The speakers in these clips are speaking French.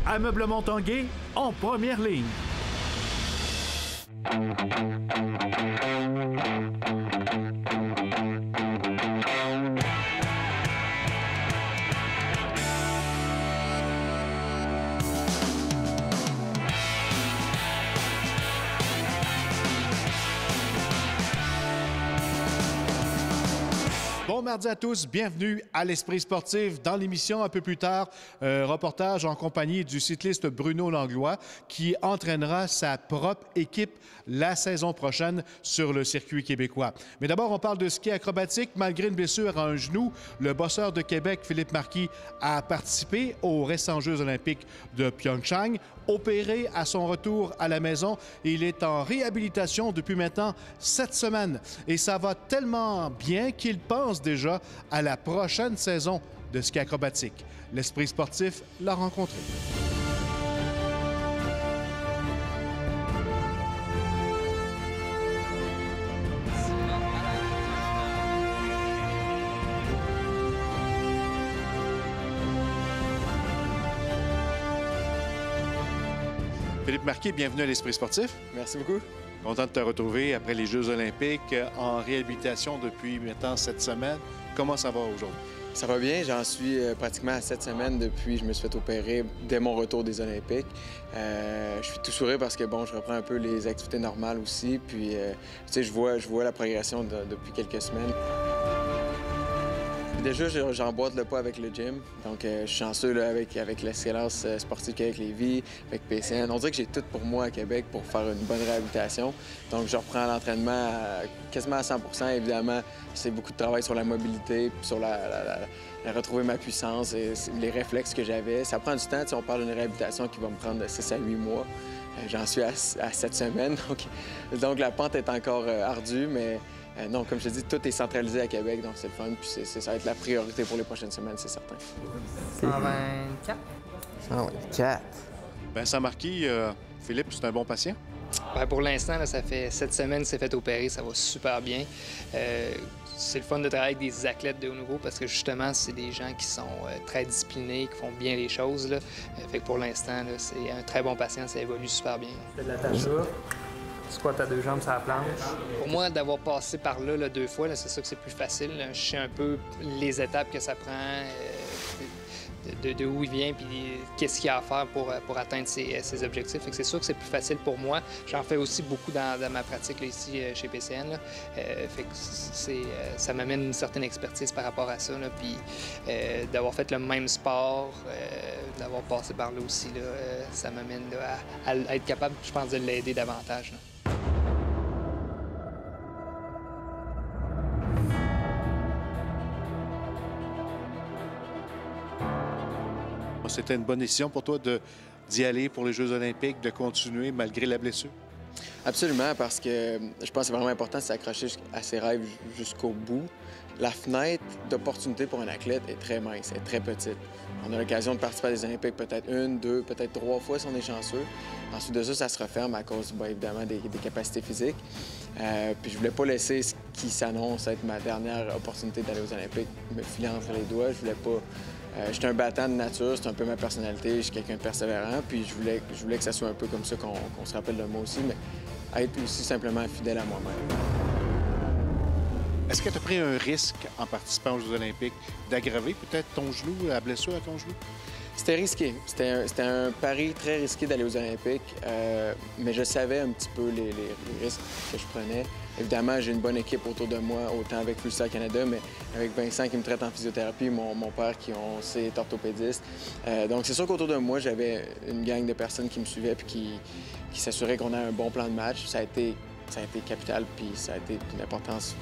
Ameublement Tanguay en première ligne. Bon mardi à tous, bienvenue à l'Esprit sportif. Dans l'émission, un peu plus tard, reportage en compagnie du cycliste Bruno Langlois qui entraînera sa propre équipe la saison prochaine sur le circuit québécois. Mais d'abord, on parle de ski acrobatique. Malgré une blessure à un genou, le bosseur de Québec, Philippe Marquis, a participé aux récents Jeux olympiques de Pyeongchang. Opéré à son retour à la maison, il est en réhabilitation depuis maintenant 7 semaines. Et ça va tellement bien qu'il pense déjà à la prochaine saison de ski acrobatique. L'Esprit sportif l'a rencontré. Philippe Marquis, bienvenue à l'Esprit sportif. Merci beaucoup. Content de te retrouver après les Jeux olympiques en réhabilitation depuis maintenant 7 semaines. Comment ça va aujourd'hui? Ça va bien. J'en suis pratiquement à 7 semaines depuis que je me suis fait opérer dès mon retour des Olympiques. Je suis tout sourire parce que, bon, je reprends un peu les activités normales aussi. Puis, tu sais, je vois la progression depuis quelques semaines. Déjà, j'emboîte le pas avec le gym. Donc, je suis chanceux là, avec l'excellence sportive Québec Lévis, avec PCN. On dirait que j'ai tout pour moi à Québec pour faire une bonne réhabilitation. Donc, je reprends l'entraînement quasiment à 100 %. Évidemment, c'est beaucoup de travail sur la mobilité, puis sur retrouver ma puissance et les réflexes que j'avais. Ça prend du temps. On parle d'une réhabilitation qui va me prendre de 6 à 8 mois. J'en suis à 7 semaines. Donc, la pente est encore ardue, mais... non, comme je te dis, tout est centralisé à Québec, donc c'est le fun. Puis ça va être la priorité pour les prochaines semaines, c'est certain. 124. 124. Vincent Marquis, Philippe, c'est un bon patient? Bien, pour l'instant, là, ça fait 7 semaines qu'il s'est fait opérer, ça va super bien. C'est le fun de travailler avec des athlètes de haut niveau parce que justement, c'est des gens qui sont très disciplinés, qui font bien les choses. Là. Fait que pour l'instant, là, c'est un très bon patient, ça évolue super bien. C'est de la tâche. Squat à 2 jambes sur la planche. Pour moi, d'avoir passé par là, 2 fois, là, c'est sûr que c'est plus facile. Là. Je sais un peu les étapes que ça prend, de où il vient, puis qu'est-ce qu'il y a à faire pour atteindre ses objectifs. Fait que c'est sûr que c'est plus facile pour moi. J'en fais aussi beaucoup dans ma pratique là, ici chez PCN. Là. Fait que ça m'amène une certaine expertise par rapport à ça. Là. Puis d'avoir fait le même sport, d'avoir passé par là aussi, là, ça m'amène là, à être capable, je pense, de l'aider davantage. Là. C'était une bonne décision pour toi d'y aller pour les Jeux olympiques, de continuer malgré la blessure? Absolument, parce que je pense que c'est vraiment important de s'accrocher à ses rêves jusqu'au bout. La fenêtre d'opportunité pour un athlète est très mince, est très petite. On a l'occasion de participer à des Olympiques peut-être 1, 2, peut-être 3 fois si on est chanceux. Ensuite de ça, ça se referme à cause, bien évidemment, des capacités physiques. Puis je voulais pas laisser ce qui s'annonce être ma dernière opportunité d'aller aux Olympiques me filer entre les doigts. Je voulais pas... J'étais un battant de nature, c'est un peu ma personnalité, je suis quelqu'un de persévérant, puis je voulais que ça soit un peu comme ça qu'on se rappelle de moi aussi, mais être aussi simplement fidèle à moi-même. Est-ce que tu as pris un risque en participant aux Jeux olympiques d'aggraver peut-être ton genou, la blessure à ton genou? C'était risqué. C'était un pari très risqué d'aller aux Olympiques, mais je savais un petit peu les risques que je prenais. Évidemment, j'ai une bonne équipe autour de moi, autant avec Freestyle Canada, mais avec Vincent qui me traite en physiothérapie, mon père qui est orthopédiste. Donc, c'est sûr qu'autour de moi, j'avais une gang de personnes qui me suivaient et qui s'assuraient qu'on a un bon plan de match. Ça a été capital, puis ça a été d'une importance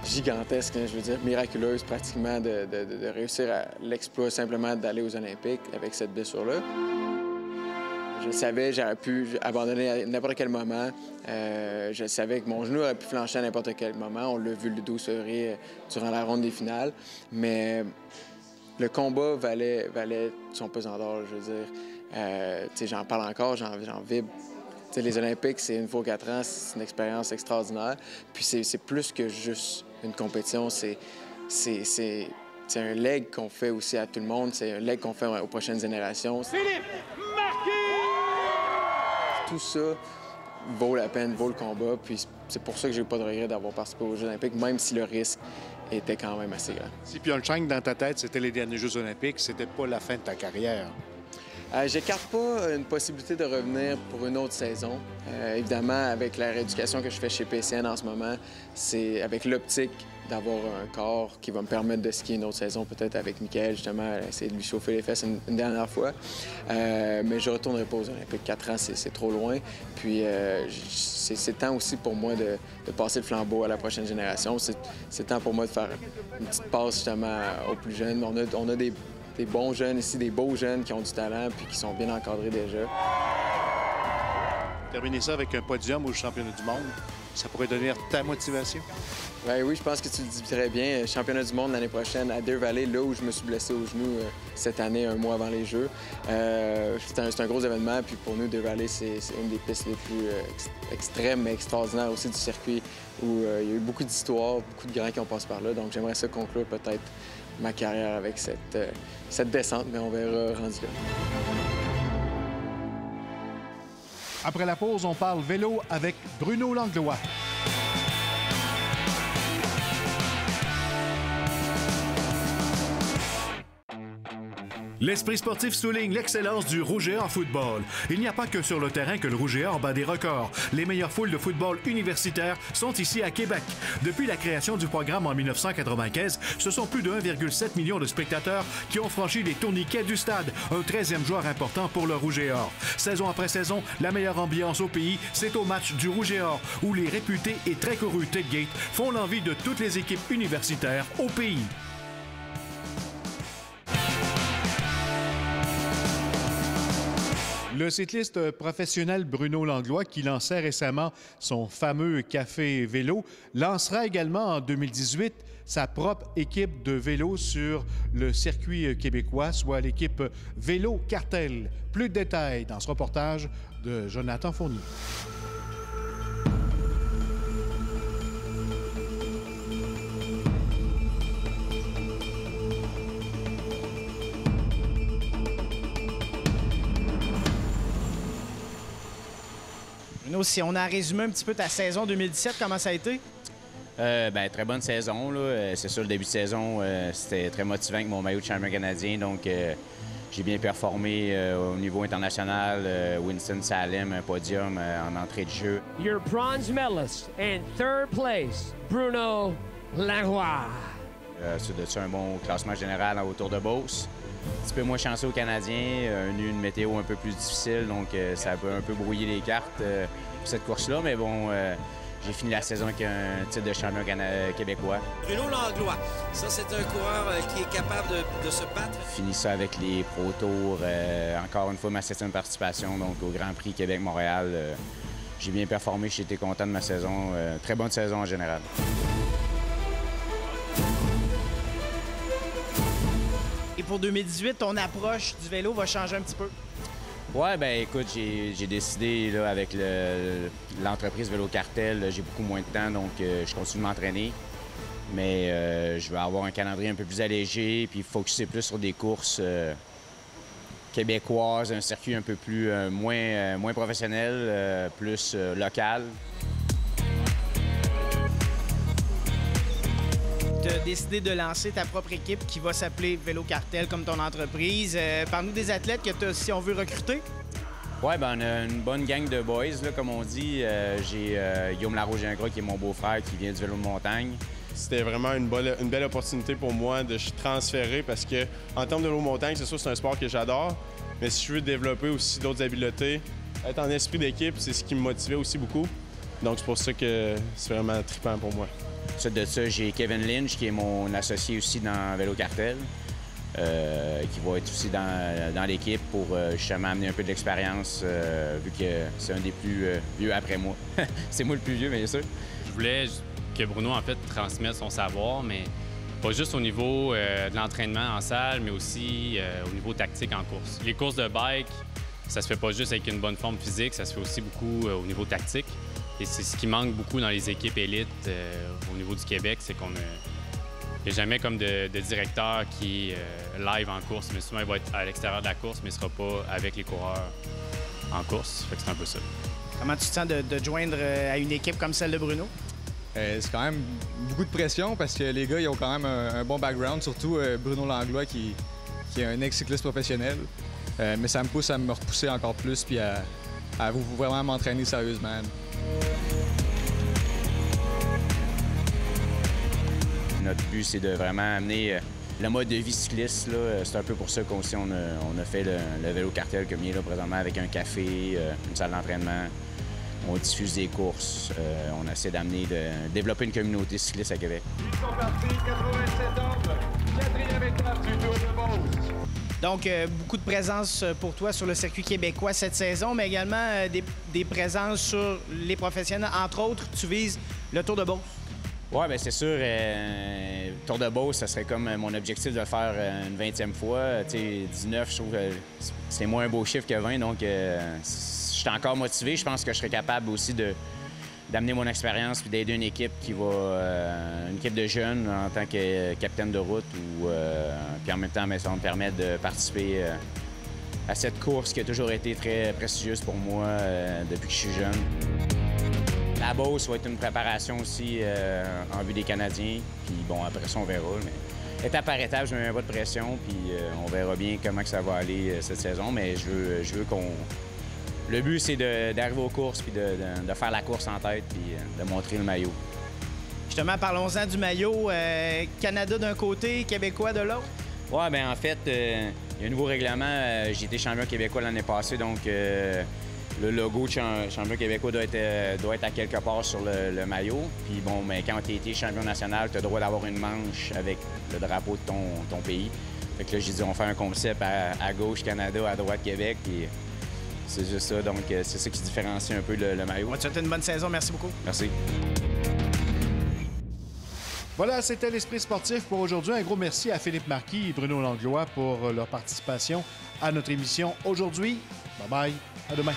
gigantesque, je veux dire, miraculeuse pratiquement de réussir à l'exploit simplement d'aller aux Olympiques avec cette blessure-là. Je savais, j'aurais pu abandonner à n'importe quel moment. Je savais que mon genou aurait pu flancher à n'importe quel moment. On l'a vu le 12 février durant la ronde des finales. Mais le combat valait son pesant d'or, je veux dire. J'en parle encore, j'en vibre. T'sais, les Olympiques, c'est 1 fois 4 ans, c'est une expérience extraordinaire. Puis c'est plus que juste une compétition, c'est c'est un leg qu'on fait aussi à tout le monde. C'est un leg qu'on fait aux prochaines générations. Philippe, marqué! Tout ça vaut la peine, vaut le combat. Puis c'est pour ça que j'ai pas de regret d'avoir participé aux Jeux olympiques, même si le risque était quand même assez grand. Si Pyeongchang, dans ta tête, c'était les derniers Jeux olympiques, c'était pas la fin de ta carrière. J'écarte pas une possibilité de revenir pour une autre saison. Évidemment, avec la rééducation que je fais chez PCN en ce moment, c'est avec l'optique d'avoir un corps qui va me permettre de skier une autre saison, peut-être avec Michael, justement, essayer de lui chauffer les fesses une dernière fois. Mais je ne retournerai pas aux Olympiques. 4 ans, c'est trop loin. Puis c'est temps aussi pour moi de passer le flambeau à la prochaine génération. C'est temps pour moi de faire une petite passe, justement, aux plus jeunes. On a des bons jeunes ici, des beaux jeunes qui ont du talent puis qui sont bien encadrés déjà. Terminer ça avec un podium au championnat du monde, ça pourrait devenir ta motivation? Bien, oui, je pense que tu le dis très bien. Championnat du monde l'année prochaine à Deer Valley, là où je me suis blessé au genou cette année, un mois avant les Jeux. C'est un gros événement, puis pour nous, Deer Valley, c'est une des pistes les plus extrêmes mais extraordinaires aussi du circuit, où il y a eu beaucoup d'histoires, beaucoup de grands qui ont passé par là. Donc j'aimerais ça conclure peut-être ma carrière avec cette descente, mais on verra rendu là. Après la pause, on parle vélo avec Bruno Langlois. L'Esprit sportif souligne l'excellence du Rouge et Or football. Il n'y a pas que sur le terrain que le Rouge et Or bat des records. Les meilleures foules de football universitaire sont ici à Québec. Depuis la création du programme en 1995, ce sont plus de 1,7 million de spectateurs qui ont franchi les tourniquets du stade. Un 13e joueur important pour le Rouge et Or. Saison après saison, la meilleure ambiance au pays, c'est au match du Rouge et Or, où les réputés et très courus tailgates font l'envie de toutes les équipes universitaires au pays. Le cycliste professionnel Bruno Langlois, qui lançait récemment son fameux café vélo, lancera également en 2018 sa propre équipe de vélo sur le circuit québécois, soit l'équipe Vélo Cartel. Plus de détails dans ce reportage de Jonathan Fournier. Bruno, si on a résumé un petit peu ta saison 2017, comment ça a été? Très bonne saison. C'est sûr, le début de saison, c'était très motivant avec mon maillot de champion canadien. Donc, j'ai bien performé au niveau international. Winston-Salem, un podium en entrée de jeu. Your bronze medalist in third place, Bruno Langlois. C'est un bon classement général autour de Beauce. Un petit peu moins chanceux aux Canadiens, une météo un peu plus difficile, donc ça a un peu brouillé les cartes pour cette course-là. Mais bon, j'ai fini la saison avec un titre de champion québécois. Bruno Langlois, ça c'est un coureur qui est capable de se battre. Fini ça avec les Pro Tours, encore une fois ma 7e participation donc au Grand Prix Québec-Montréal. J'ai bien performé, j'ai été content de ma saison, très bonne saison en général. Et pour 2018, ton approche du vélo va changer un petit peu? Ouais, ben écoute, j'ai décidé là, avec l'entreprise Vélo Cartel, j'ai beaucoup moins de temps, donc je continue de m'entraîner. Mais je vais avoir un calendrier un peu plus allégé, puis focusser plus sur des courses québécoises, un circuit un peu plus moins professionnel, plus local. Tu as décidé de lancer ta propre équipe qui va s'appeler Vélo Cartel comme ton entreprise. Parle-nous des athlètes que tu as, si on veut, recruter. Oui, ben on a une bonne gang de boys, là, comme on dit. J'ai Guillaume Larouche-Gingras, qui est mon beau-frère, qui vient du vélo de montagne. C'était vraiment une belle opportunité pour moi de transférer parce que, en termes de vélo montagne, c'est sûr que c'est un sport que j'adore. Mais si je veux développer aussi d'autres habiletés, être en esprit d'équipe, c'est ce qui me motivait aussi beaucoup. Donc, c'est pour ça que c'est vraiment trippant pour moi. Ensuite de ça, j'ai Kevin Lynch, qui est mon associé aussi dans Vélo Cartel, qui va être aussi dans l'équipe pour justement amener un peu d'expérience, vu que c'est un des plus vieux après moi. C'est moi le plus vieux, bien sûr. Je voulais que Bruno, en fait, transmette son savoir, mais pas juste au niveau de l'entraînement en salle, mais aussi au niveau tactique en course. Les courses de bike, ça se fait pas juste avec une bonne forme physique, ça se fait aussi beaucoup au niveau tactique. Et c'est ce qui manque beaucoup dans les équipes élites au niveau du Québec, c'est qu'on Il n'y a jamais comme de directeur qui est live en course, mais souvent il va être à l'extérieur de la course, mais il ne sera pas avec les coureurs en course. Fait que c'est un peu ça. Comment tu te sens de te joindre à une équipe comme celle de Bruno? C'est quand même beaucoup de pression parce que les gars, ils ont quand même un bon background, surtout Bruno Langlois qui est un ex-cycliste professionnel. Mais ça me pousse à me repousser encore plus puis à vraiment m'entraîner sérieusement. Notre but, c'est de vraiment amener le mode de vie cycliste. C'est un peu pour ça qu'on a fait le vélo cartel comme il est là présentement avec un café, une salle d'entraînement. On diffuse des courses. On essaie développer une communauté cycliste à Québec. Ils sont partis, 87 ordres, 4e étape du Tour de Beauce. Donc, beaucoup de présence pour toi sur le circuit québécois cette saison, mais également des présences sur les professionnels. Entre autres, tu vises le Tour de Beauce. Oui, bien c'est sûr. Tour de Beauce, ça serait comme mon objectif de le faire une 20e fois. 19, je trouve que c'est moins un beau chiffre que 20, donc je suis encore motivé. Je pense que je serais capable aussi d'amener mon expérience puis d'aider une équipe une équipe de jeunes en tant que capitaine de route puis en même temps, ça va me permettre de participer à cette course qui a toujours été très prestigieuse pour moi depuis que je suis jeune. La Beauce va être une préparation aussi en vue des Canadiens. Puis bon, après ça, on verra. Mais étape par étape, je ne mets pas de pression. Puis on verra bien comment que ça va aller cette saison. Mais je veux qu'on... Le but, c'est d'arriver aux courses puis de faire la course en tête puis de montrer le maillot. Justement, parlons-en du maillot. Canada d'un côté, Québécois de l'autre? Oui, bien en fait, il y a un nouveau règlement. J'ai été champion québécois l'année passée, donc le logo de champion québécois doit être à quelque part sur le maillot. Puis bon, mais quand tu as été champion national, tu as le droit d'avoir une manche avec le drapeau de ton pays. Fait que là, j'ai dit, on va faire un concept à gauche Canada, à droite Québec. Puis c'est juste ça, donc c'est ça qui différencie un peu le maillot. On va te souhaiter une bonne saison. Merci beaucoup. Merci. Voilà, c'était l'Esprit sportif pour aujourd'hui. Un gros merci à Philippe Marquis et Bruno Langlois pour leur participation à notre émission aujourd'hui. Bye bye, à demain.